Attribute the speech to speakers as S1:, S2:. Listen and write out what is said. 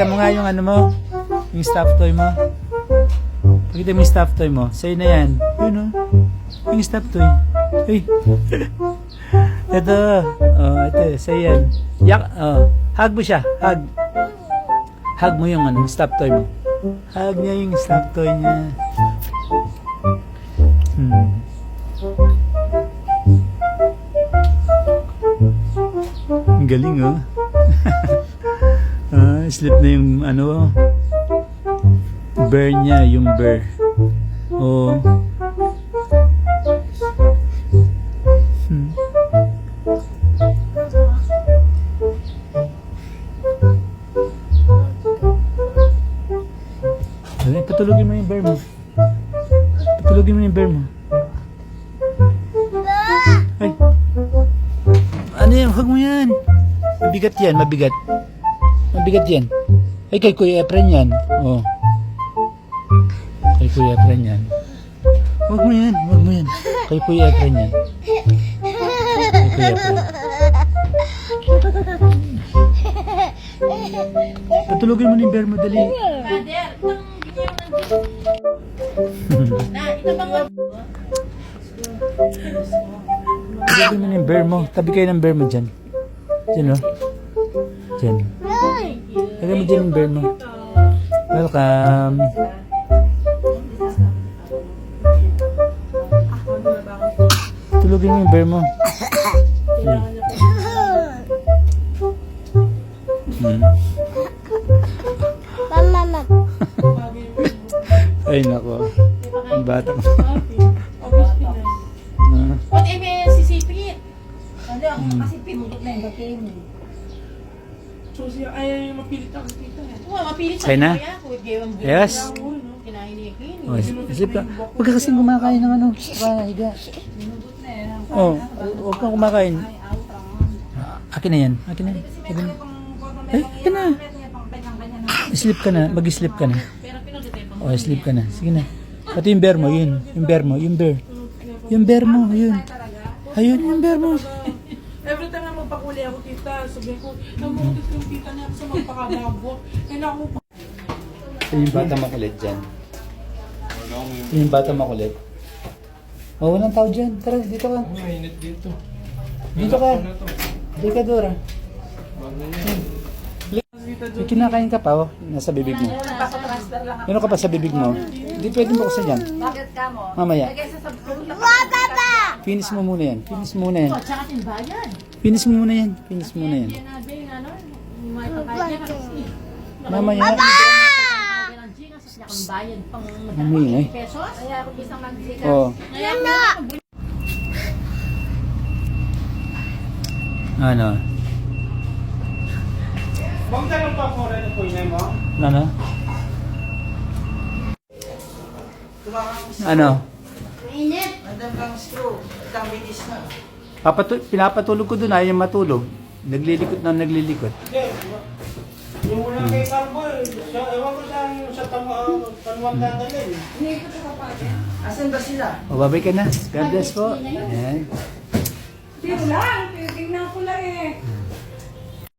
S1: Pakita mo nga yung ano mo. Yung stuffed toy mo. Pakita mo yung stuffed toy mo. Sa'yo na yan. Yun o. Yung stuffed toy. Uy. Ito. Oh, ito. Sa'yo yan. Yak. Oh. Hug mo siya. Hug. Hug mo yung ano, stuffed toy mo. Hug niya yung stuffed toy niya. Ang galing oh. Sleep na yung ano, bear niya, yung bear. Oh. Patulogin mo yung bear mo. Patulogin mo yung bear mo. Ay. Ano yan? Huwag mo yan. Mabigat yan, mabigat. Mabigat yan. Ay, kay Kuya Efren yan. Oh. Kay Kuya Efren yan. Huwag mo yan, huwag mo yan. Kay Kuya Efren yan. Kay Kuya Efren. Patulogin mo na yung bear mo, dali. Patulogin mo na yung bear mo. Tabi kayo ng bear mo dyan. Dyan o. Dyan. Lagay mo dyan yung bear mo. Welcome. Tulogin mo yung bear mo.
S2: Mama.
S1: Ay nako. Ang bata ko.
S3: What may sisipit? Kasi pinudot na yung bakin.
S4: So siya ay mapilit ako dito eh.
S3: Oo, mapilit sa
S1: Kaya na?
S3: Yes.
S1: Yes.
S3: Kinain niya yun.
S1: Oh, isip ka. Huwag ka kasing kumakain ng ano. Higa. Oh, huwag kang kumakain. Akin na yan. Akin na yan. Akin na. Ay, akin na. Sleep ka na. Mag-sleep ka na. Oh, sleep ka na. Sige na. Pati yung bear mo, yun. Yung bear mo, yung bear. Yung bear mo, yun. Ayun, yung bear mo.
S4: Every time na magpakuli ako tita, sabihin ko, namutot yung tita niya ako sa magpakababo. Eh naku pa.
S1: Yung bata makulit dyan. Yung bata makulit. Oh, walang tao dyan. Tara, dito ka.
S4: Mainit dito.
S1: Dito ka. Dito ka, Dora. May kinakain ka pa, oh. Nasa bibig mo. Meron ka pa sa bibig mo. Hindi pwede mo kasi dyan.
S3: Bakit ka mo?
S1: Mamaya.
S2: Papa!
S1: Finish mo muna yan. Finish mo muna yan.
S3: At saka timbayan.
S1: Finish mo muna yan. Finish mo muna yan.
S3: Yan nabi yung ano, may pagkain kasi.
S1: Mamaya.
S3: Bayad pang
S1: Mamaya.
S3: pesos. Kaya ako isang nagsika.
S1: Oh.
S3: Kaya na.
S1: Ano?
S4: Bang tanong pa po rin po yun mo?
S1: Ano? Ano?
S2: Mainit.
S4: Andang kang screw. Itang bitis na.
S1: Pinapatulog ko dun, ayaw matulog. Naglilikot na naglilikot.
S4: Yung unang kay Carbo, ewan ko sa tanuan dadalhin. Asan ba sila?
S1: O, babay ka na. God bless po. Ayan.
S4: Dito lang, tingnan ko lang eh.